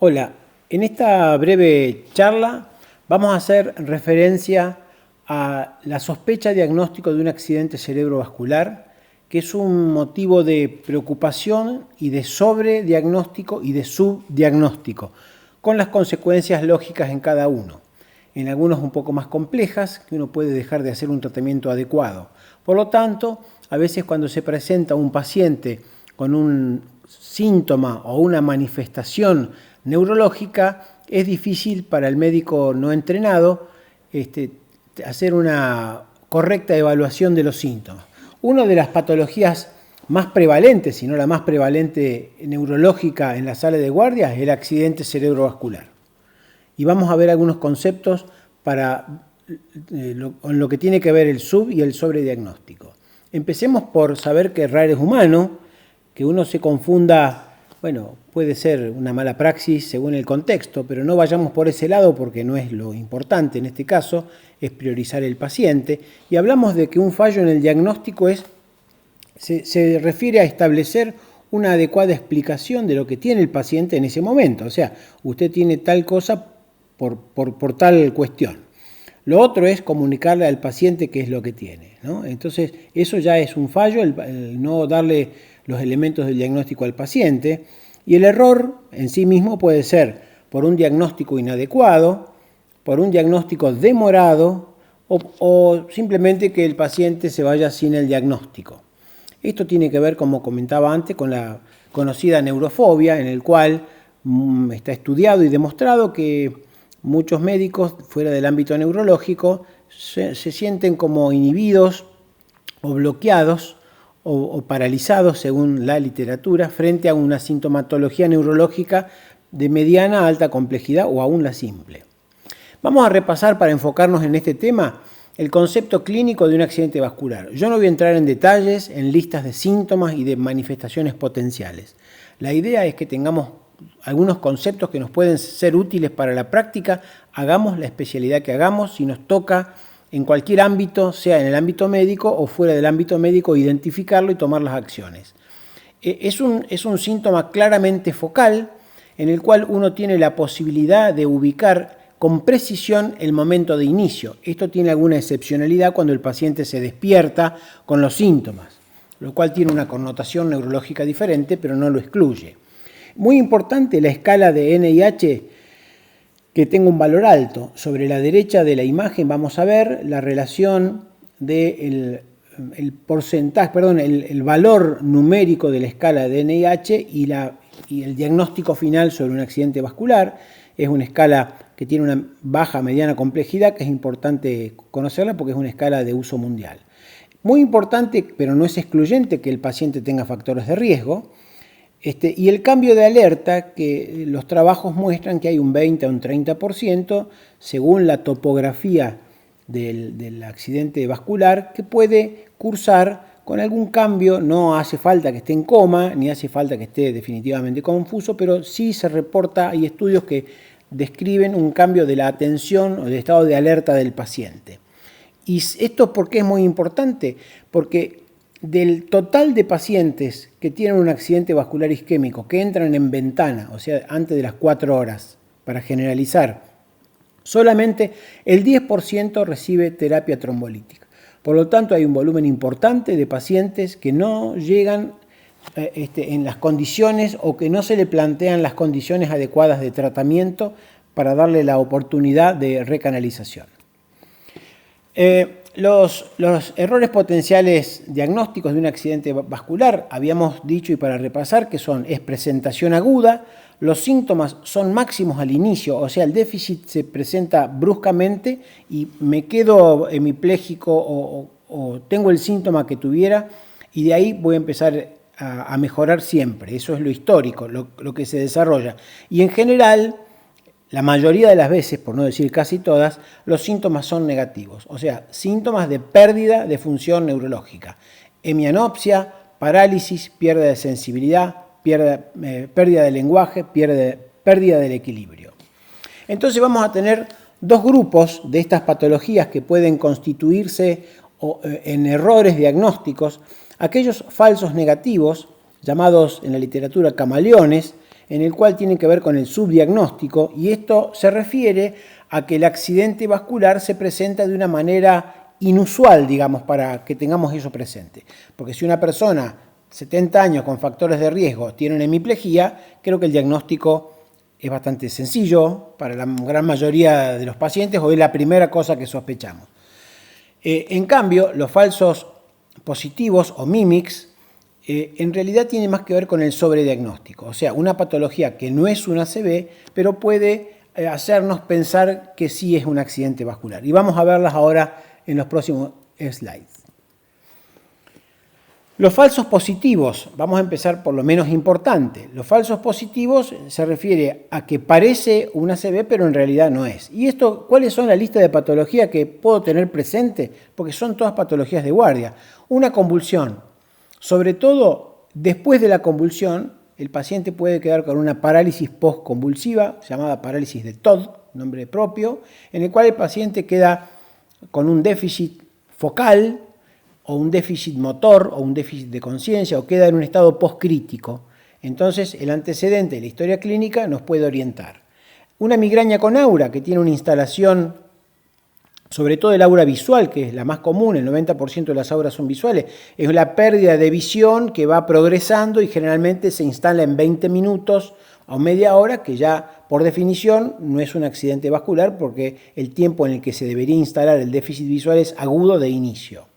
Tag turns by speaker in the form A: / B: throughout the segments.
A: Hola, en esta breve charla vamos a hacer referencia a la sospecha diagnóstico de un accidente cerebrovascular, que es un motivo de preocupación y de sobrediagnóstico y de subdiagnóstico, con las consecuencias lógicas en cada uno. En algunos un poco más complejas, que uno puede dejar de hacer un tratamiento adecuado. Por lo tanto, a veces cuando se presenta un paciente con un síntoma o una manifestación neurológica, es difícil para el médico no entrenado hacer una correcta evaluación de los síntomas. Una de las patologías más prevalentes, si no la más prevalente neurológica en la sala de guardia, es el accidente cerebrovascular. Y vamos a ver algunos conceptos para con lo que tiene que ver el sub y el sobrediagnóstico. Empecemos por saber que errar es humano, que uno se confunda. Bueno, puede ser una mala praxis según el contexto, pero no vayamos por ese lado porque no es lo importante en este caso, es priorizar el paciente. Y hablamos de que un fallo en el diagnóstico se refiere a establecer una adecuada explicación de lo que tiene el paciente en ese momento. O sea, usted tiene tal cosa por tal cuestión. Lo otro es comunicarle al paciente qué es lo que tiene, ¿no? Entonces, eso ya es un fallo, el no darle los elementos del diagnóstico al paciente, y el error en sí mismo puede ser por un diagnóstico inadecuado, por un diagnóstico demorado o simplemente que el paciente se vaya sin el diagnóstico. Esto tiene que ver, como comentaba antes, con la conocida neurofobia, en el cual está estudiado y demostrado que muchos médicos fuera del ámbito neurológico se sienten como inhibidos o bloqueados o paralizados, según la literatura, frente a una sintomatología neurológica de mediana a alta complejidad o aún la simple. Vamos a repasar, para enfocarnos en este tema, el concepto clínico de un accidente vascular. Yo no voy a entrar en detalles, en listas de síntomas y de manifestaciones potenciales. La idea es que tengamos algunos conceptos que nos pueden ser útiles para la práctica, hagamos la especialidad que hagamos, si nos toca en cualquier ámbito, sea en el ámbito médico o fuera del ámbito médico, identificarlo y tomar las acciones. Es un síntoma claramente focal en el cual uno tiene la posibilidad de ubicar con precisión el momento de inicio. Esto tiene alguna excepcionalidad cuando el paciente se despierta con los síntomas, lo cual tiene una connotación neurológica diferente, pero no lo excluye. Muy importante la escala de NIH, que tenga un valor alto. Sobre la derecha de la imagen vamos a ver la relación del el valor numérico de la escala de NIH y el diagnóstico final sobre un accidente vascular. Es una escala que tiene una baja mediana complejidad, que es importante conocerla porque es una escala de uso mundial. Muy importante, pero no es excluyente, que el paciente tenga factores de riesgo. Y el cambio de alerta, que los trabajos muestran que hay un 20 a un 30% según la topografía del accidente vascular, que puede cursar con algún cambio. No hace falta que esté en coma, ni hace falta que esté definitivamente confuso, pero sí se reporta, hay estudios que describen un cambio de la atención o del estado de alerta del paciente. ¿Y esto por qué es muy importante? Porque del total de pacientes que tienen un accidente vascular isquémico, que entran en ventana, o sea, antes de las 4 horas, para generalizar, solamente el 10% recibe terapia trombolítica. Por lo tanto, hay un volumen importante de pacientes que no llegan en las condiciones o que no se le plantean las condiciones adecuadas de tratamiento para darle la oportunidad de recanalización. Los errores potenciales diagnósticos de un accidente vascular, habíamos dicho, y para repasar, que es presentación aguda, los síntomas son máximos al inicio, o sea, el déficit se presenta bruscamente y me quedo hemipléjico o tengo el síntoma que tuviera, y de ahí voy a empezar a mejorar siempre. Eso es lo histórico, lo que se desarrolla. Y en general, la mayoría de las veces, por no decir casi todas, los síntomas son negativos, o sea, síntomas de pérdida de función neurológica. Hemianopsia, parálisis, pérdida de sensibilidad, pérdida de lenguaje, pérdida del equilibrio. Entonces vamos a tener dos grupos de estas patologías que pueden constituirse en errores diagnósticos: aquellos falsos negativos, llamados en la literatura camaleones, en el cual tiene que ver con el subdiagnóstico, y esto se refiere a que el accidente vascular se presenta de una manera inusual, digamos, para que tengamos eso presente. Porque si una persona, 70 años con factores de riesgo, tiene una hemiplegia, creo que el diagnóstico es bastante sencillo para la gran mayoría de los pacientes, o es la primera cosa que sospechamos. En cambio, los falsos positivos o mimics en realidad tienen más que ver con el sobrediagnóstico, o sea, una patología que no es un ACV, pero puede hacernos pensar que sí es un accidente vascular. Y vamos a verlas ahora en los próximos slides. Los falsos positivos, vamos a empezar por lo menos importante. Los falsos positivos se refiere a que parece un ACV, pero en realidad no es. ¿Y esto cuáles son la lista de patologías que puedo tener presente? Porque son todas patologías de guardia. Una convulsión. Sobre todo, después de la convulsión, el paciente puede quedar con una parálisis postconvulsiva, llamada parálisis de Todd, nombre propio, en el cual el paciente queda con un déficit focal, o un déficit motor, o un déficit de conciencia, o queda en un estado postcrítico. Entonces, el antecedente de la historia clínica nos puede orientar. Una migraña con aura, que tiene una instalación, sobre todo el aura visual, que es la más común, el 90% de las auras son visuales, es la pérdida de visión que va progresando y generalmente se instala en 20 minutos o media hora, que ya por definición no es un accidente vascular, porque el tiempo en el que se debería instalar el déficit visual es agudo de inicio.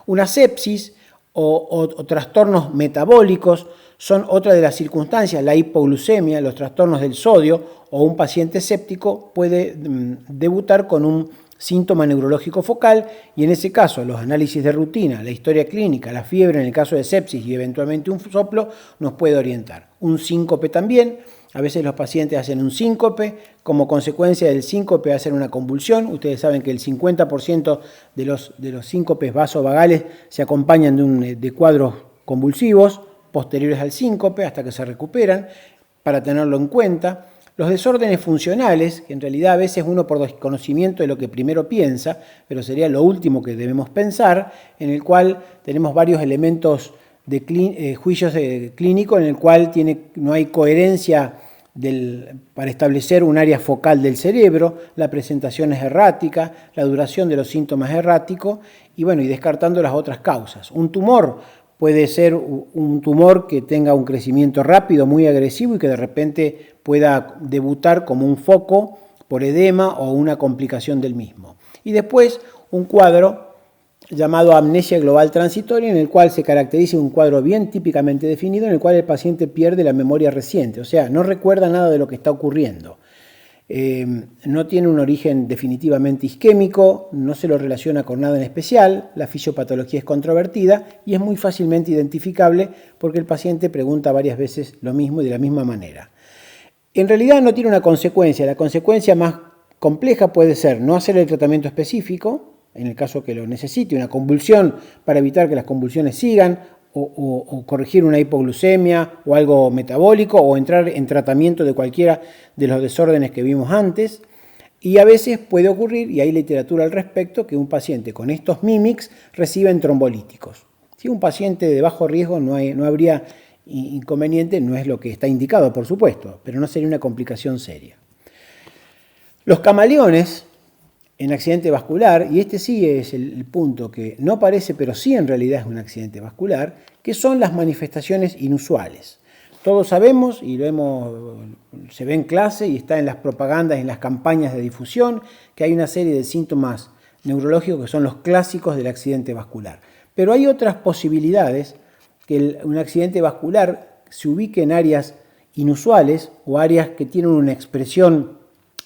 A: Una sepsis o trastornos metabólicos son otra de las circunstancias, la hipoglucemia, los trastornos del sodio, o un paciente séptico puede debutar con un síntoma neurológico focal, y en ese caso los análisis de rutina, la historia clínica, la fiebre en el caso de sepsis y eventualmente un soplo nos puede orientar. Un síncope también. A veces los pacientes hacen un síncope, como consecuencia del síncope hacen una convulsión. Ustedes saben que el 50% de los síncopes vasovagales se acompañan de cuadros convulsivos posteriores al síncope hasta que se recuperan, para tenerlo en cuenta. Los desórdenes funcionales, que en realidad a veces uno por desconocimiento de lo que primero piensa, pero sería lo último que debemos pensar, en el cual tenemos varios elementos de juicios clínicos en el cual no hay coherencia para establecer un área focal del cerebro, la presentación es errática, la duración de los síntomas es errático, y descartando las otras causas. Un tumor puede ser un tumor que tenga un crecimiento rápido, muy agresivo, y que de repente pueda debutar como un foco por edema o una complicación del mismo. Y después un cuadro llamado amnesia global transitoria, en el cual se caracteriza un cuadro bien típicamente definido, en el cual el paciente pierde la memoria reciente, o sea, no recuerda nada de lo que está ocurriendo. No tiene un origen definitivamente isquémico, no se lo relaciona con nada en especial, la fisiopatología es controvertida y es muy fácilmente identificable porque el paciente pregunta varias veces lo mismo y de la misma manera. En realidad no tiene una consecuencia. La consecuencia más compleja puede ser no hacer el tratamiento específico, en el caso que lo necesite, una convulsión para evitar que las convulsiones sigan, o corregir una hipoglucemia o algo metabólico, o entrar en tratamiento de cualquiera de los desórdenes que vimos antes. Y a veces puede ocurrir, y hay literatura al respecto, que un paciente con estos mimics reciba trombolíticos. Si un paciente de bajo riesgo no habría inconveniente, no es lo que está indicado, por supuesto, pero no sería una complicación seria. Los camaleones en accidente vascular, y este sí es el punto que no parece, pero sí en realidad es un accidente vascular, que son las manifestaciones inusuales. Todos sabemos, y se ve en clase y está en las propagandas, en las campañas de difusión, que hay una serie de síntomas neurológicos que son los clásicos del accidente vascular. Pero hay otras posibilidades que un accidente vascular se ubique en áreas inusuales o áreas que tienen una expresión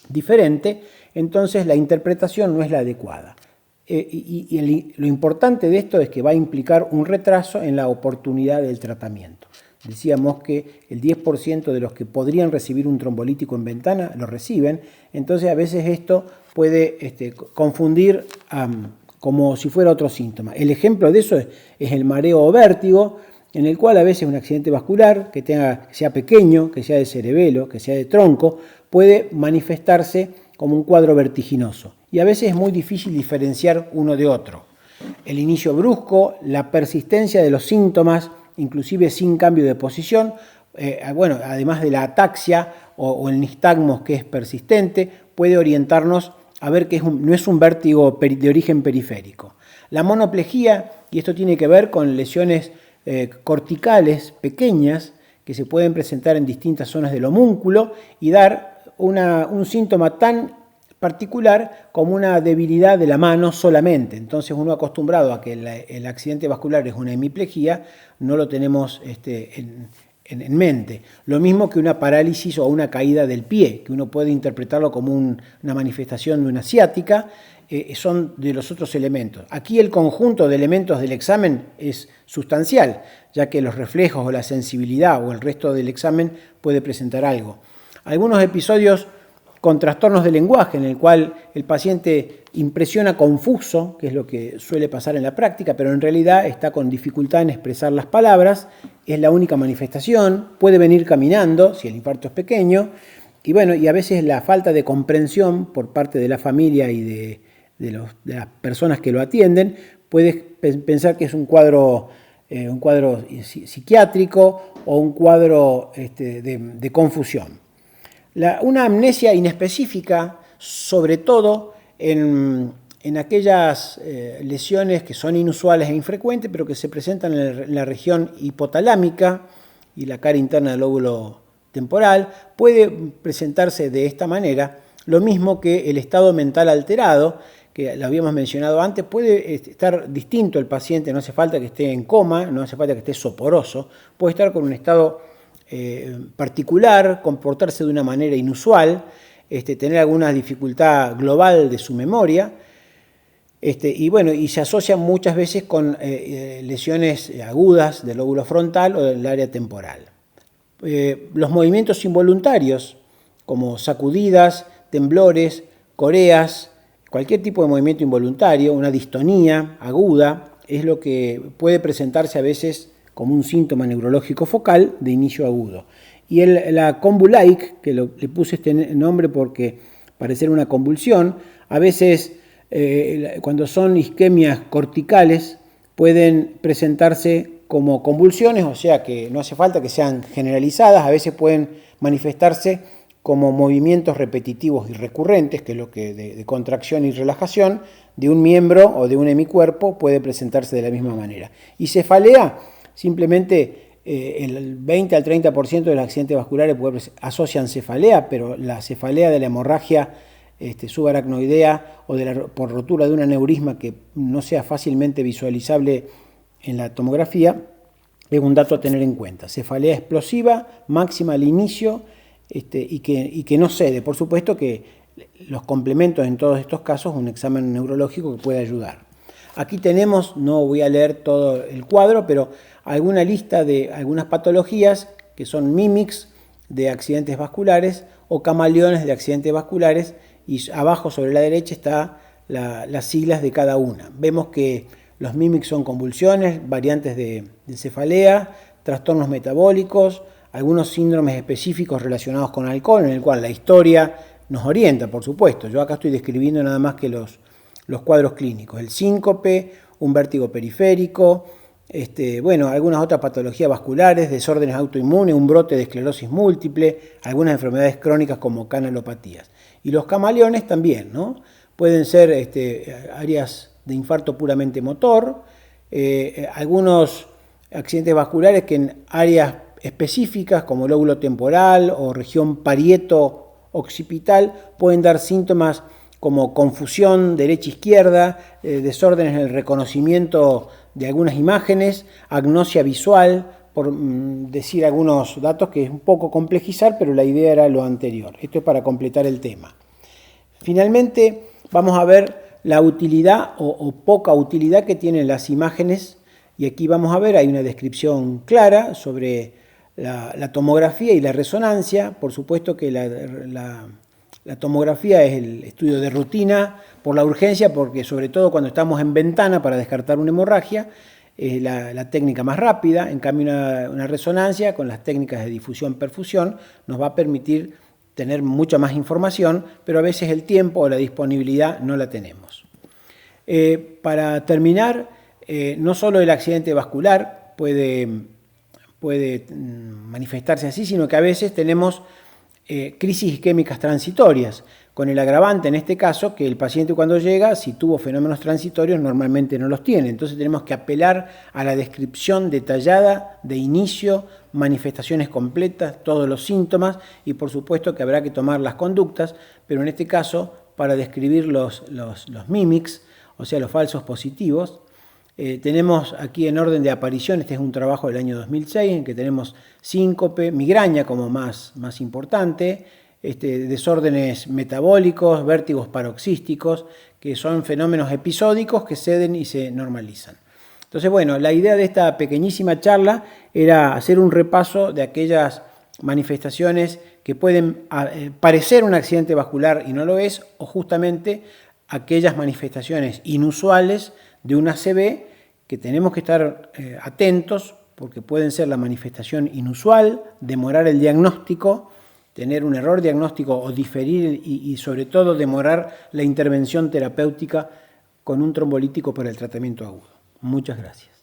A: diferente, entonces la interpretación no es la adecuada. Lo importante de esto es que va a implicar un retraso en la oportunidad del tratamiento. Decíamos que el 10% de los que podrían recibir un trombolítico en ventana lo reciben, entonces a veces esto puede confundir como si fuera otro síntoma. El ejemplo de eso es el mareo o vértigo, en el cual a veces un accidente vascular que sea pequeño, que sea de cerebelo, que sea de tronco, puede manifestarse como un cuadro vertiginoso. Y a veces es muy difícil diferenciar uno de otro. El inicio brusco, la persistencia de los síntomas, inclusive sin cambio de posición, bueno, además de la ataxia o el nistagmos que es persistente, puede orientarnos a ver que no es un vértigo de origen periférico. La monoplejía, y esto tiene que ver con lesiones corticales pequeñas que se pueden presentar en distintas zonas del homúnculo y dar un síntoma tan particular como una debilidad de la mano solamente. Entonces uno acostumbrado a que el accidente vascular es una hemiplegia, no lo tenemos en mente. Lo mismo que una parálisis o una caída del pie, que uno puede interpretarlo como una manifestación de una ciática, son de los otros elementos. Aquí el conjunto de elementos del examen es sustancial, ya que los reflejos o la sensibilidad o el resto del examen puede presentar algo. Algunos episodios con trastornos del lenguaje, en el cual el paciente impresiona confuso, que es lo que suele pasar en la práctica, pero en realidad está con dificultad en expresar las palabras, es la única manifestación, puede venir caminando, si el infarto es pequeño, y bueno, y a veces la falta de comprensión por parte de la familia y de las personas que lo atienden, puede pensar que es un cuadro psiquiátrico o un cuadro de confusión. Una amnesia inespecífica, sobre todo en aquellas lesiones que son inusuales e infrecuentes, pero que se presentan en la región hipotalámica y la cara interna del lóbulo temporal, puede presentarse de esta manera, lo mismo que el estado mental alterado, que lo habíamos mencionado antes, puede estar distinto el paciente, no hace falta que esté en coma, no hace falta que esté soporoso, puede estar con un estado particular, comportarse de una manera inusual, tener alguna dificultad global de su memoria, y bueno, y se asocia muchas veces con lesiones agudas del lóbulo frontal o del área temporal. Los movimientos involuntarios, como sacudidas, temblores, coreas, cualquier tipo de movimiento involuntario, una distonía aguda, es lo que puede presentarse a veces como un síntoma neurológico focal de inicio agudo. Y la convulaic, que le puse este nombre porque parece una convulsión, a veces cuando son isquemias corticales pueden presentarse como convulsiones, o sea que no hace falta que sean generalizadas, a veces pueden manifestarse como movimientos repetitivos y recurrentes, que es lo que de contracción y relajación de un miembro o de un hemicuerpo puede presentarse de la misma manera. Y cefalea, simplemente el 20 al 30% de los accidentes vasculares asocian cefalea, pero la cefalea de la hemorragia subaracnoidea o por rotura de un aneurisma que no sea fácilmente visualizable en la tomografía es un dato a tener en cuenta. Cefalea explosiva, máxima al inicio y que no cede. Por supuesto que los complementos en todos estos casos, un examen neurológico que puede ayudar. Aquí tenemos, no voy a leer todo el cuadro, pero alguna lista de algunas patologías que son mímics de accidentes vasculares o camaleones de accidentes vasculares, y abajo sobre la derecha está las siglas de cada una. Vemos que los mímics son convulsiones, variantes de cefalea, trastornos metabólicos, algunos síndromes específicos relacionados con alcohol, en el cual la historia nos orienta, por supuesto. Yo acá estoy describiendo nada más que los cuadros clínicos. El síncope, un vértigo periférico, bueno, algunas otras patologías vasculares, desórdenes autoinmunes, un brote de esclerosis múltiple, algunas enfermedades crónicas como canalopatías. Y los camaleones también, ¿no? Pueden ser áreas de infarto puramente motor, algunos accidentes vasculares que en áreas específicas como lóbulo temporal o región parieto-occipital pueden dar síntomas como confusión derecha-izquierda, desórdenes en el reconocimiento de algunas imágenes, agnosia visual, por decir algunos datos que es un poco complejizar, pero la idea era lo anterior. Esto es para completar el tema. Finalmente, vamos a ver la utilidad o poca utilidad que tienen las imágenes, y aquí vamos a ver, hay una descripción clara sobre la tomografía y la resonancia. Por supuesto que la tomografía es el estudio de rutina por la urgencia, porque sobre todo cuando estamos en ventana para descartar una hemorragia, es la técnica más rápida. En cambio, una resonancia con las técnicas de difusión-perfusión nos va a permitir tener mucha más información, pero a veces el tiempo o la disponibilidad no la tenemos. Para terminar, no solo el accidente vascular puede puede manifestarse así, sino que a veces tenemos crisis isquémicas transitorias, con el agravante en este caso que el paciente cuando llega, si tuvo fenómenos transitorios, normalmente no los tiene. Entonces tenemos que apelar a la descripción detallada de inicio, manifestaciones completas, todos los síntomas y por supuesto que habrá que tomar las conductas, pero en este caso para describir los mimics, o sea los falsos positivos, tenemos aquí en orden de aparición, este es un trabajo del año 2006 en que tenemos síncope, migraña como más importante, desórdenes metabólicos, vértigos paroxísticos, que son fenómenos episódicos que ceden y se normalizan. Entonces, bueno, la idea de esta pequeñísima charla era hacer un repaso de aquellas manifestaciones que pueden parecer un accidente vascular y no lo es, o justamente aquellas manifestaciones inusuales de un ACV que tenemos que estar atentos porque pueden ser la manifestación inusual, demorar el diagnóstico, tener un error diagnóstico o diferir y sobre todo demorar la intervención terapéutica con un trombolítico para el tratamiento agudo. Muchas gracias.